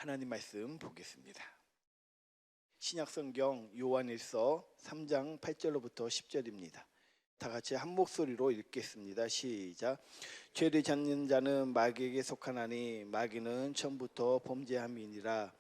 하나님 말씀 보겠습니다. 신약성경 요한일서 3장 8절로부터 10절입니다. 다 같이 한 목소리로 읽겠습니다. 시작. 죄를 짓는 자는 마귀에게 속하나니 마귀는 처음부터 범죄함이니라.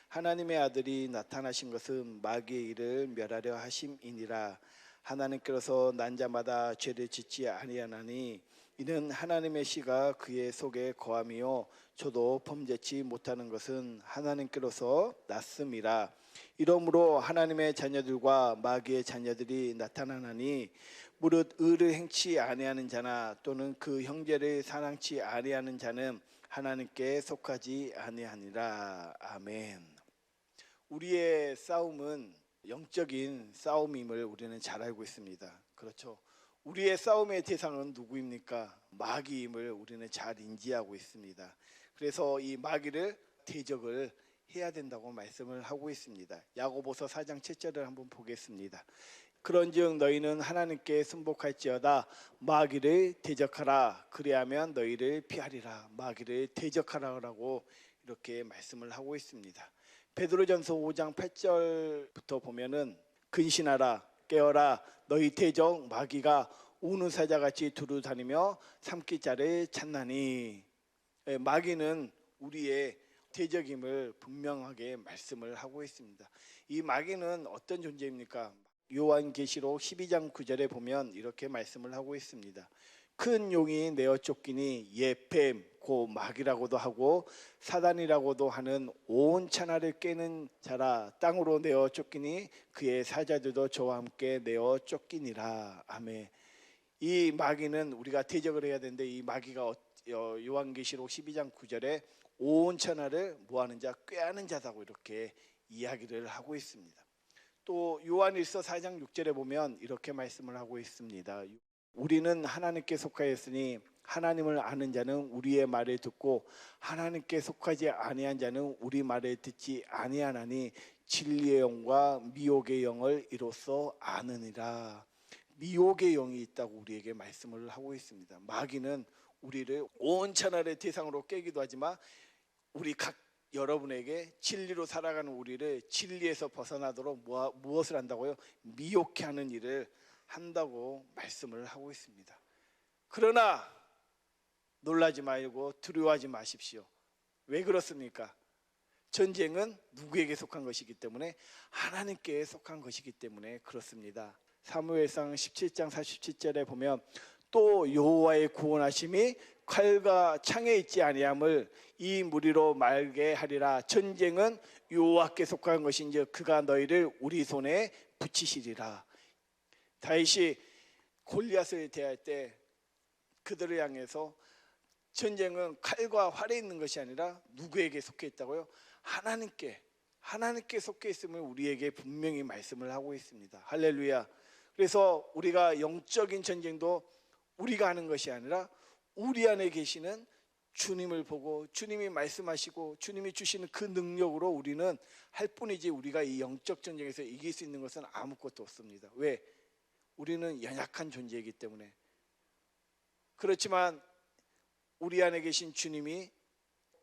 하나님의 아들이 나타나신 것은 마귀의 일을 멸하려 하심이니라. 하나님께로서 난 자마다 죄를 짓지 아니하나니 이는 하나님의 씨가 그의 속에 거함이요 저도 범죄치 못하는 것은 하나님께로서 났음이라. 이러므로 하나님의 자녀들과 마귀의 자녀들이 나타나나니 무릇 의를 행치 아니하는 자나 또는 그 형제를 사랑치 아니하는 자는 하나님께 속하지 아니하니라. 아멘. 우리의 싸움은 영적인 싸움임을 우리는 잘 알고 있습니다. 그렇죠? 우리의 싸움의 대상은 누구입니까? 마귀임을 우리는 잘 인지하고 있습니다. 그래서 이 마귀를 대적을 해야 된다고 말씀을 하고 있습니다. 야고보서 4장 7절을 한번 보겠습니다. 그런즉 너희는 하나님께 순복할지어다 마귀를 대적하라 그리하면 너희를 피하리라. 마귀를 대적하라고 이렇게 말씀을 하고 있습니다. 베드로전서 5장 8절부터 보면은 근신하라 깨어라 너희 대적 마귀가 우는 사자같이 두루 다니며 삼킬 자를 찾나니. 마귀는 우리의 대적임을 분명하게 말씀을 하고 있습니다. 이 마귀는 어떤 존재입니까? 요한계시록 12장 9절에 보면 이렇게 말씀을 하고 있습니다. 큰 용이 내어 쫓기니 예뱀 곧 마귀라고도 하고 사단이라고도 하는 온 천하를 깨는 자라. 땅으로 내어 쫓기니 그의 사자들도 저와 함께 내어 쫓기니라. 아멘. 이 마귀는 우리가 대적을 해야 되는데 이 마귀가 요한계시록 12장 9절에 온 천하를 뭐하는 자 꾀하는 자다고 이렇게 이야기를 하고 있습니다. 또 요한일서 4장 6절에 보면 이렇게 말씀을 하고 있습니다. 우리는 하나님께 속하였으니 하나님을 아는 자는 우리의 말을 듣고 하나님께 속하지 아니한 자는 우리 말을 듣지 아니하나니 진리의 영과 미혹의 영을 이로써 아느니라. 미혹의 영이 있다고 우리에게 말씀을 하고 있습니다. 마귀는 우리를 온 천하를 대상으로 깨기도 하지만 우리 각 여러분에게 진리로 살아가는 우리를 진리에서 벗어나도록 무엇을 한다고요? 미혹해 하는 일을 한다고 말씀을 하고 있습니다. 그러나 놀라지 말고 두려워하지 마십시오. 왜 그렇습니까? 전쟁은 누구에게 속한 것이기 때문에 하나님께 속한 것이기 때문에 그렇습니다. 사무엘상 17장 47절에 보면 또 여호와의 구원하심이 칼과 창에 있지 아니함을 이 무리로 말게 하리라. 전쟁은 여호와께 속한 것인즉 그가 너희를 우리 손에 붙이시리라. 다윗이 골리앗을 대할 때 그들을 향해서 전쟁은 칼과 활에 있는 것이 아니라 누구에게 속해 있다고요? 하나님께 속해 있음을 우리에게 분명히 말씀을 하고 있습니다. 할렐루야. 그래서 우리가 영적인 전쟁도 우리가 하는 것이 아니라 우리 안에 계시는 주님을 보고 주님이 말씀하시고 주님이 주시는 그 능력으로 우리는 할 뿐이지 우리가 이 영적 전쟁에서 이길 수 있는 것은 아무것도 없습니다. 왜? 우리는 연약한 존재이기 때문에. 그렇지만 우리 안에 계신 주님이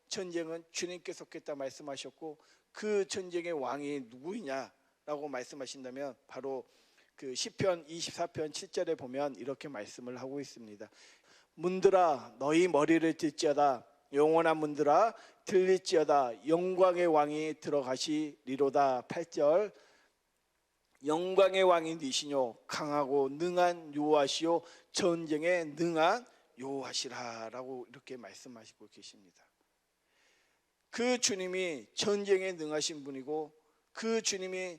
전쟁은 주님께 속했다 말씀하셨고 그 전쟁의 왕이 누구이냐라고 말씀하신다면 바로 그 시편 24편 7절에 보면 이렇게 말씀을 하고 있습니다. 문들아 너희 머리를 들지어다 영원한 문들아 들릴지어다 영광의 왕이 들어가시리로다. 8절 영광의 왕이 니시뇨 강하고 능한 여호와시요 전쟁에 능한 여호와시라라고 이렇게 말씀하시고 계십니다. 그 주님이 전쟁에 능하신 분이고 그 주님이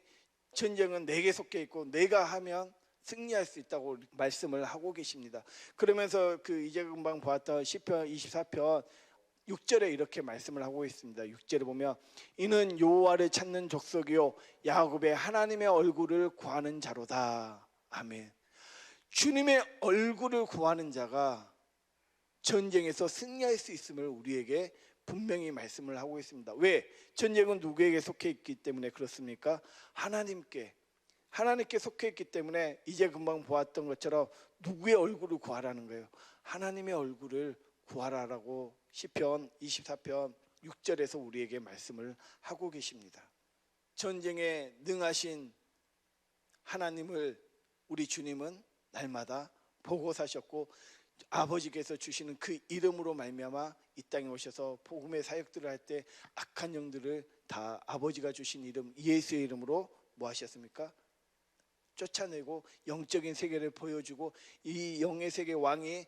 전쟁은 내게 속해 있고 내가 하면 승리할 수 있다고 말씀을 하고 계십니다. 그러면서 그 이제 금방 보았던 시편 24편 6절에 이렇게 말씀을 하고 있습니다. 6절에 보면 이는 여호와를 찾는 족속이요 야곱의 하나님의 얼굴을 구하는 자로다. 아멘. 주님의 얼굴을 구하는 자가 전쟁에서 승리할 수 있음을 우리에게 분명히 말씀을 하고 있습니다. 왜? 전쟁은 누구에게 속해 있기 때문에 그렇습니까? 하나님께 속해 있기 때문에 이제 금방 보았던 것처럼 누구의 얼굴을 구하라는 거예요? 하나님의 얼굴을 구하라라고 시편 24편 6절에서 우리에게 말씀을 하고 계십니다. 전쟁에 능하신 하나님을 우리 주님은 날마다 보고 사셨고, 아버지께서 주시는 그 이름으로 말미암아 이 땅에 오셔서 복음의 사역들을 할 때 악한 영들을 다 아버지가 주신 이름 예수의 이름으로 뭐 하셨습니까? 쫓아내고 영적인 세계를 보여주고, 이 영의 세계 왕이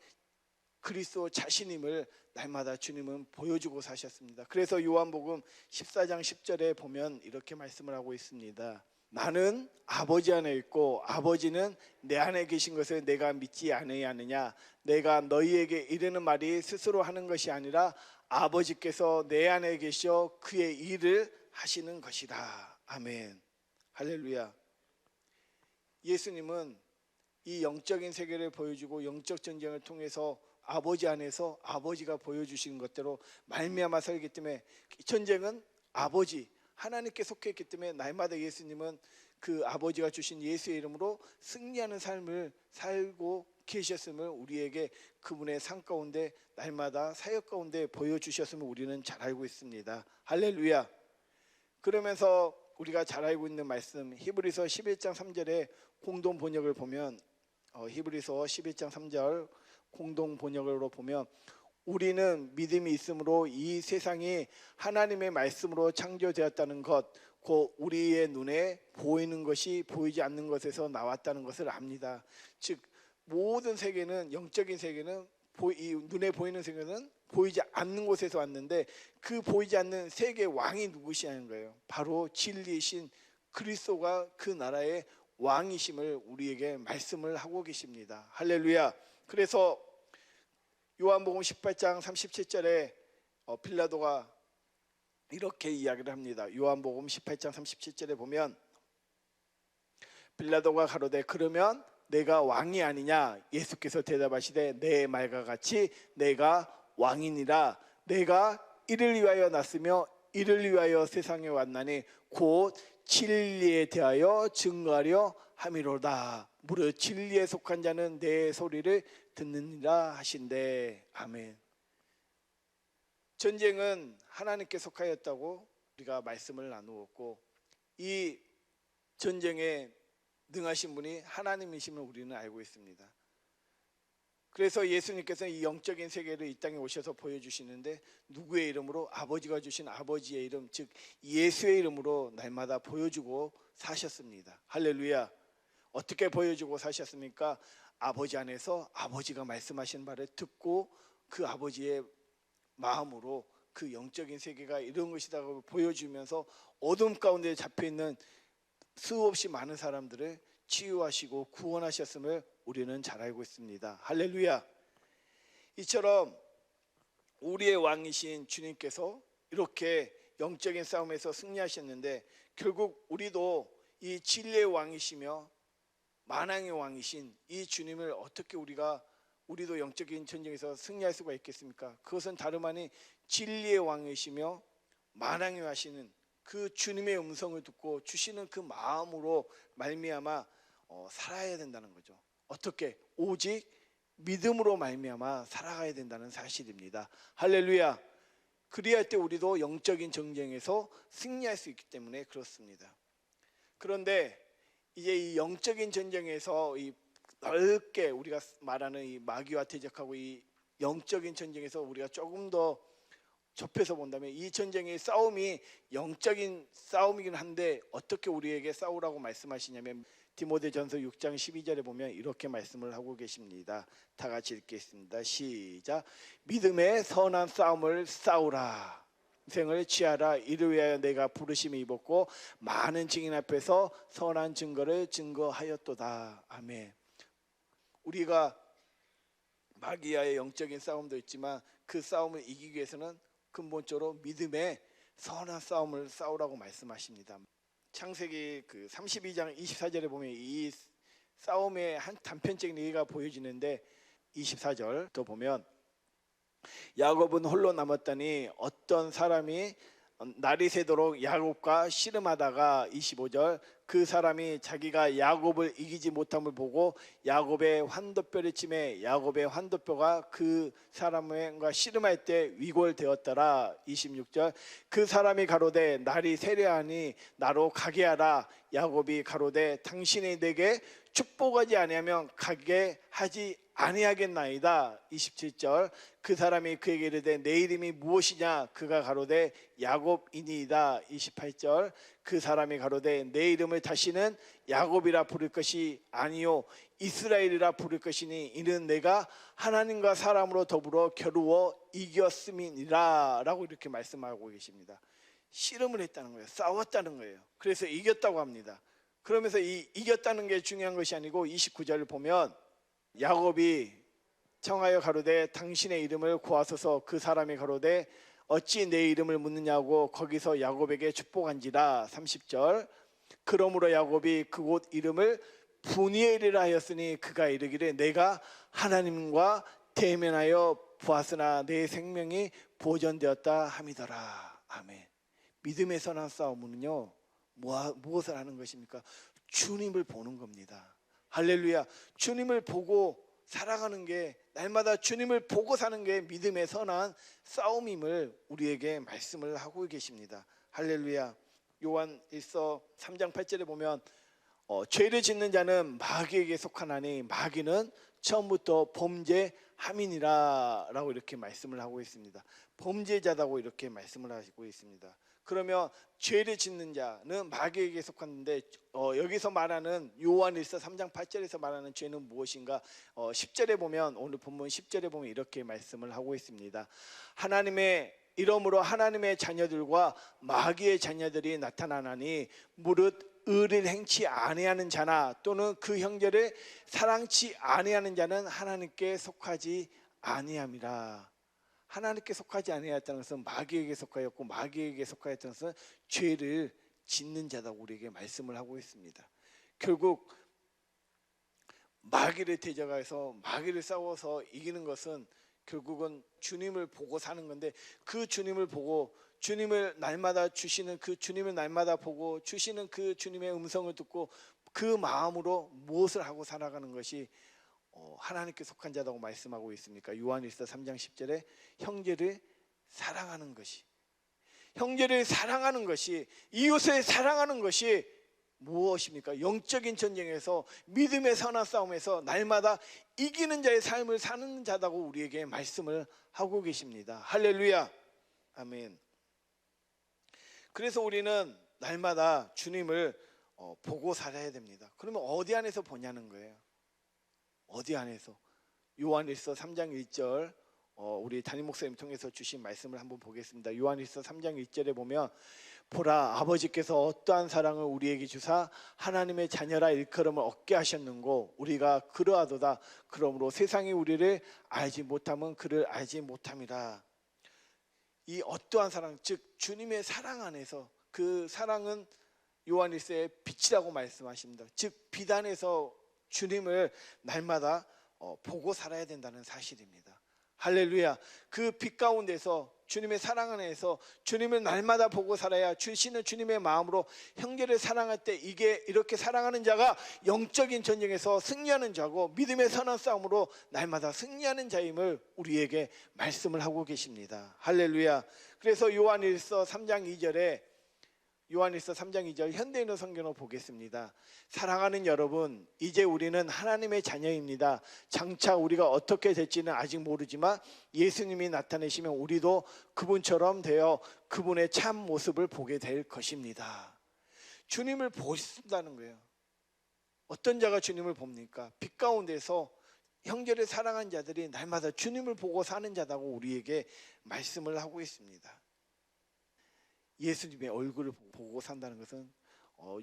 그리스도 자신임을 날마다 주님은 보여주고 사셨습니다. 그래서 요한복음 14장 10절에 보면 이렇게 말씀을 하고 있습니다. 나는 아버지 안에 있고 아버지는 내 안에 계신 것을 내가 믿지 아니하느냐. 내가 너희에게 이르는 말이 스스로 하는 것이 아니라 아버지께서 내 안에 계셔 그의 일을 하시는 것이라. 아멘. 할렐루야. 예수님은 이 영적인 세계를 보여주고 영적 전쟁을 통해서 아버지 안에서 아버지가 보여주신 것대로 말미암아 살기 때문에, 전쟁은 아버지 하나님께 속해 있기 때문에 날마다 예수님은 그 아버지가 주신 예수의 이름으로 승리하는 삶을 살고 계셨음을 우리에게 그분의 삶 가운데 날마다 사역 가운데 보여주셨음을 우리는 잘 알고 있습니다. 할렐루야. 그러면서 우리가 잘 알고 있는 말씀, 히브리서 11장 3절에 공동 번역을 보면, 히브리서 11장 3절 공동 번역으로 보면, 우리는 믿음이 있으므로 이 세상이 하나님의 말씀으로 창조되었다는 것, 곧 우리의 눈에 보이는 것이 보이지 않는 것에서 나왔다는 것을 압니다. 즉 모든 세계는, 영적인 세계는, 이 눈에 보이는 세계는 보이지 않는 곳에서 왔는데, 그 보이지 않는 세계 왕이 누구시냐는 거예요. 바로 진리이신 그리스도가 그 나라의 왕이심을 우리에게 말씀을 하고 계십니다. 할렐루야. 그래서 요한복음 18장 37절에 빌라도가 이렇게 이야기를 합니다. 요한복음 18장 37절에 보면, 빌라도가 가로되 그러면 내가 왕이 아니냐. 예수께서 대답하시되 내 말과 같이 내가 왕이니라. 내가 이를 위하여 났으며 이를 위하여 세상에 왔나니 곧 진리에 대하여 증거하려 함이로다. 무릇 진리에 속한 자는 내 소리를 듣느니라 하신대. 아멘. 전쟁은 하나님께 속하였다고 우리가 말씀을 나누었고, 이 전쟁에 능하신 분이 하나님이심을 우리는 알고 있습니다. 그래서 예수님께서 이 영적인 세계를 이 땅에 오셔서 보여주시는데, 누구의 이름으로? 아버지가 주신 아버지의 이름, 즉 예수의 이름으로 날마다 보여주고 사셨습니다. 할렐루야. 어떻게 보여주고 사셨습니까? 아버지 안에서 아버지가 말씀하신 말을 듣고 그 아버지의 마음으로 그 영적인 세계가 이런 것이라고 보여주면서 어둠 가운데 잡혀있는 수없이 많은 사람들을 치유하시고 구원하셨음을 우리는 잘 알고 있습니다. 할렐루야. 이처럼 우리의 왕이신 주님께서 이렇게 영적인 싸움에서 승리하셨는데, 결국 우리도 이 진리의 왕이시며 만왕의 왕이신 이 주님을 어떻게 우리도 영적인 전쟁에서 승리할 수가 있겠습니까? 그것은 다름 아닌 진리의 왕이시며 만왕의 왕이시는 그 주님의 음성을 듣고 주시는 그 마음으로 말미암아 살아야 된다는 거죠. 어떻게? 오직 믿음으로 말미암아 살아가야 된다는 사실입니다. 할렐루야. 그리할 때 우리도 영적인 전쟁에서 승리할 수 있기 때문에 그렇습니다. 그런데 이제 이 영적인 전쟁에서 이 넓게 우리가 말하는 이 마귀와 대적하고 이 영적인 전쟁에서 우리가 조금 더 좁혀서 본다면, 이 전쟁의 싸움이 영적인 싸움이긴 한데 어떻게 우리에게 싸우라고 말씀하시냐면, 디모데전서 6장 12절에 보면 이렇게 말씀을 하고 계십니다. 다 같이 읽겠습니다. 시작. 믿음의 선한 싸움을 싸우라. 생을 취하라. 이를 위하여 내가 부르심을 입었고 많은 증인 앞에서 선한 증거를 증거하였도다. 아멘. 우리가 마귀와의 영적인 싸움도 있지만 그 싸움을 이기기 위해서는 근본적으로 믿음의 선한 싸움을 싸우라고 말씀하십니다. 창세기 32장 24절에 보면 이 싸움의 한 단편적인 얘기가 보여지는데, 24절 또 보면 야곱은 홀로 남았더니 어떤 사람이 날이 새도록 야곱과 씨름하다가 25절 그 사람이 자기가 야곱을 이기지 못함을 보고 야곱의 환도뼈를 치매 야곱의 환도뼈가 그 사람과 씨름할 때 위골되었더라. 26절 그 사람이 가로되 날이 세려하니 나로 가게 하라. 야곱이 가로되 당신이 내게 축복하지 아니하면 가게 하지 아니하겠나이다. 27절 그 사람이 그에게 이르되 내 이름이 무엇이냐 그가 가로되 야곱이니이다. 28절 그 사람이 가로되 내 이름을 다시는 야곱이라 부를 것이 아니요 이스라엘이라 부를 것이니 이는 내가 하나님과 사람으로 더불어 겨루어 이겼음이니라 라고 이렇게 말씀하고 계십니다. 씨름을 했다는 거예요. 싸웠다는 거예요. 그래서 이겼다고 합니다. 그러면서 이겼다는 게 중요한 것이 아니고 29절을 보면 야곱이 청하여 가로되 당신의 이름을 구하소서. 그 사람이 가로되 어찌 내 이름을 묻느냐고 거기서 야곱에게 축복한지라. 30절 그러므로 야곱이 그곳 이름을 분이엘이라 하였으니 그가 이르기를 내가 하나님과 대면하여 보았으나 내 생명이 보존되었다 함이더라. 아멘. 믿음의 선한 싸움은요 무엇을 하는 것입니까? 주님을 보는 겁니다. 할렐루야. 주님을 보고 살아가는 게 날마다 주님을 보고 사는 게 믿음의 선한 싸움임을 우리에게 말씀을 하고 계십니다. 할렐루야. 요한일서 3장 8절에 보면 죄를 짓는 자는 마귀에게 속하나니 마귀는 처음부터 범죄함이니라 라고 이렇게 말씀을 하고 있습니다. 범죄자다고 이렇게 말씀을 하고 있습니다. 그러면 죄를 짓는 자는 마귀에게 속하는데 여기서 말하는 요한일서 3장 8절에서 말하는 죄는 무엇인가? 10절에 보면 오늘 본문 10절에 보면 이렇게 말씀을 하고 있습니다. 하나님의 이러므로 하나님의 자녀들과 마귀의 자녀들이 나타나나니 무릇 의를 행치 아니하는 자나 또는 그 형제를 사랑치 아니하는 자는 하나님께 속하지 아니함이라. 하나님께 속하지 아니하였다는 것은 마귀에게 속하였고 마귀에게 속하였다는 것은 죄를 짓는 자다고 우리에게 말씀을 하고 있습니다. 결국 마귀를 대적해서 마귀를 싸워서 이기는 것은 결국은 주님을 보고 사는 건데 그 주님을 보고 주님을 날마다 주시는 그 주님을 날마다 보고 주시는 그 주님의 음성을 듣고 그 마음으로 무엇을 하고 살아가는 것이 하나님께 속한 자라고 말씀하고 있습니까? 요한일서 3장 10절에 형제를 사랑하는 것이 형제를 사랑하는 것이 이웃을 사랑하는 것이 무엇입니까? 영적인 전쟁에서 믿음의 선한 싸움에서 날마다 이기는 자의 삶을 사는 자라고 우리에게 말씀을 하고 계십니다. 할렐루야. 아멘. 그래서 우리는 날마다 주님을 보고 살아야 됩니다. 그러면 어디 안에서 보냐는 거예요. 어디 안에서? 요한일서 3장 1절 우리 담임 목사님 통해서 주신 말씀을 한번 보겠습니다. 요한일서 3장 1절에 보면 보라 아버지께서 어떠한 사랑을 우리에게 주사 하나님의 자녀라 일컬음을 얻게 하셨는고 우리가 그러하도다. 그러므로 세상이 우리를 알지 못함은 그를 알지 못함이라. 이 어떠한 사랑 즉 주님의 사랑 안에서 그 사랑은 요한일서의 빛이라고 말씀하십니다. 즉 빛 안에서 주님을 날마다 보고 살아야 된다는 사실입니다. 할렐루야. 그 빛 가운데서 주님의 사랑 안에서 주님을 날마다 보고 살아야 주시는 주님의 마음으로 형제를 사랑할 때 이게 이렇게 사랑하는 자가 영적인 전쟁에서 승리하는 자고 믿음의 선한 싸움으로 날마다 승리하는 자임을 우리에게 말씀을 하고 계십니다. 할렐루야. 그래서 요한일서 3장 2절에 요한일서 3장 2절 현대인어 성경을 보겠습니다. 사랑하는 여러분, 이제 우리는 하나님의 자녀입니다. 장차 우리가 어떻게 될지는 아직 모르지만 예수님이 나타내시면 우리도 그분처럼 되어 그분의 참 모습을 보게 될 것입니다. 주님을 보신다는 거예요. 어떤 자가 주님을 봅니까? 빛 가운데서 형제를 사랑한 자들이 날마다 주님을 보고 사는 자라고 우리에게 말씀을 하고 있습니다. 예수님의 얼굴을 보고 산다는 것은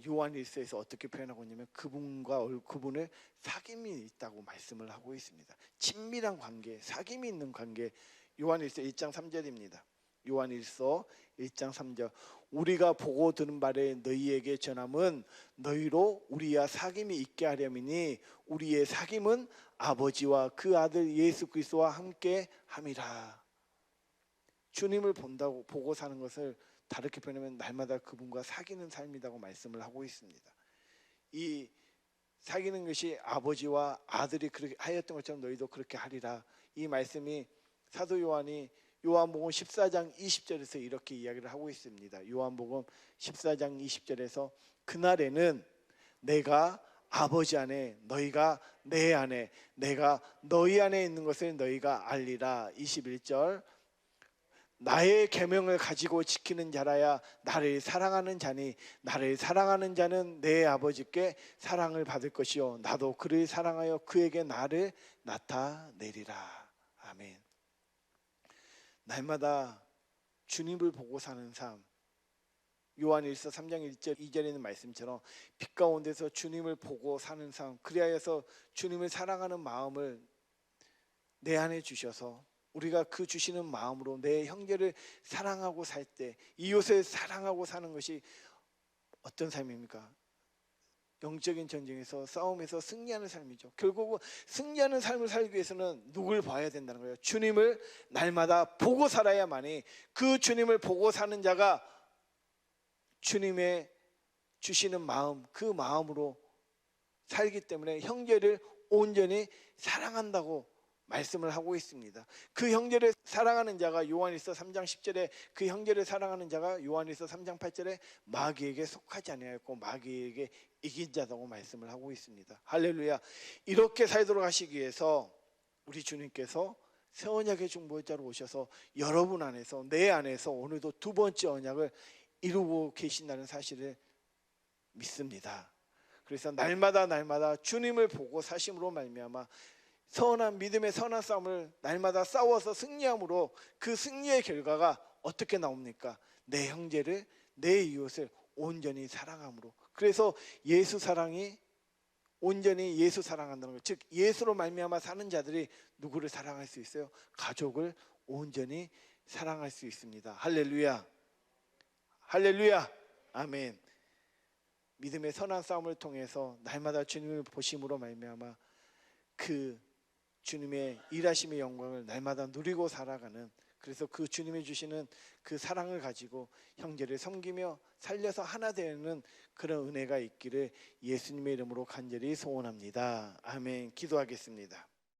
요한일서에서 어떻게 표현하고 있냐면 그분을 사귐이 있다고 말씀을 하고 있습니다. 친밀한 관계, 사귐이 있는 관계. 요한일서 1장 3절입니다. 요한일서 1장 3절 우리가 보고 들은 바를 너희에게 전함은 너희로 우리와 사귐이 있게 하려니니 우리의 사귐은 아버지와 그 아들 예수 그리스도와 함께 함이라. 주님을 보고 사는 것을 다르게 표현하면 날마다 그분과 사귀는 삶이라고 말씀을 하고 있습니다. 이 사귀는 것이 아버지와 아들이 그렇게 하였던 것처럼 너희도 그렇게 하리라. 이 말씀이 사도 요한이 요한복음 14장 20절에서 이렇게 이야기를 하고 있습니다. 요한복음 14장 20절에서 그날에는 내가 아버지 안에 너희가 내 안에 내가 너희 안에 있는 것을 너희가 알리라. 21절 나의 계명을 가지고 지키는 자라야 나를 사랑하는 자니 나를 사랑하는 자는 내 아버지께 사랑을 받을 것이요 나도 그를 사랑하여 그에게 나를 나타내리라. 아멘. 날마다 주님을 보고 사는 삶, 요한일서 3장 1절 2절에 있는 말씀처럼 빛 가운데서 주님을 보고 사는 삶, 그리하여서 주님을 사랑하는 마음을 내 안에 주셔서 우리가 그 주시는 마음으로 내 형제를 사랑하고 살 때 이웃을 사랑하고 사는 것이 어떤 삶입니까? 영적인 전쟁에서 싸움에서 승리하는 삶이죠. 결국은 승리하는 삶을 살기 위해서는 누굴 봐야 된다는 거예요. 주님을 날마다 보고 살아야만이 그 주님을 보고 사는 자가 주님의 주시는 마음, 그 마음으로 살기 때문에 형제를 온전히 사랑한다고 말씀을 하고 있습니다. 그 형제를 사랑하는 자가 요한일서 3장 10절에 그 형제를 사랑하는 자가 요한일서 3장 8절에 마귀에게 속하지 아니하였고 마귀에게 이긴 자라고 말씀을 하고 있습니다. 할렐루야. 이렇게 살도록 하시기 위해서 우리 주님께서 새 언약의 중보자로 오셔서 여러분 안에서 내 안에서 오늘도 두 번째 언약을 이루고 계신다는 사실을 믿습니다. 그래서 날마다 주님을 보고 사심으로 말미암아 선한 믿음의 선한 싸움을 날마다 싸워서 승리함으로 그 승리의 결과가 어떻게 나옵니까? 내 형제를 내 이웃을 온전히 사랑함으로. 그래서 예수 사랑이 온전히 예수 사랑한다는 것, 즉 예수로 말미암아 사는 자들이 누구를 사랑할 수 있어요? 가족을 온전히 사랑할 수 있습니다. 할렐루야. 할렐루야. 아멘. 믿음의 선한 싸움을 통해서 날마다 주님을 보심으로 말미암아 그 주님의 일하심의 영광을 날마다 누리고 살아가는, 그래서 그 주님이 주시는 그 사랑을 가지고 형제를 섬기며 살려서 하나 되는 그런 은혜가 있기를 예수님의 이름으로 간절히 소원합니다. 아멘. 기도하겠습니다.